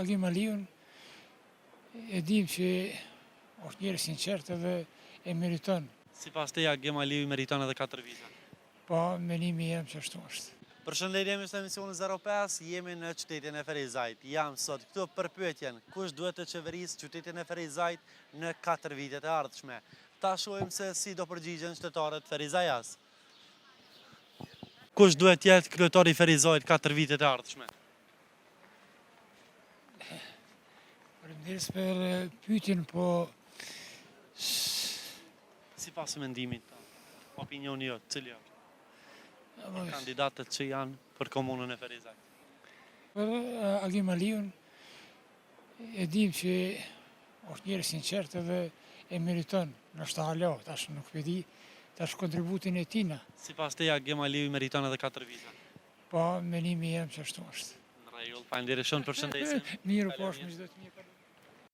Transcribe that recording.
Agim Aliun e dim që është njëri sinqert edhe e meriton. Sipas teje Agim Aliu i meriton edhe 4 vite. Po, menimi jam që ashtu është. Përshëndetje, jemi në emisionin 05, jemi në qytetin e Ferizajt. Jam sot këtu për pyetjen, kush duhet të qeverisë qytetin e Ferizajt në 4 vitet e ardhshme. Ta shohim se si do përgjigjen qytetarët Ferizajas. Kush duhet të jetë kryetari i Ferizajt 4 vitet e ardhshme? Faleminderit për pyetjen, po Sipas mendimit tënd, opinioni jot, cili është? Kandidatët që janë për komunën e Ferizajt. për Agim Aliun e dim që është njëri sinqert edhe e meriton. Nështë hala, tash nuk e di, tash kontributin e tina. Sipas teje Agim Aliu i meriton edhe 4 vite. Po, menimi jam që ashtu është. Në rregull, faleminderit shumë, përshëndetje. Mirë, po është me çdo të mirë.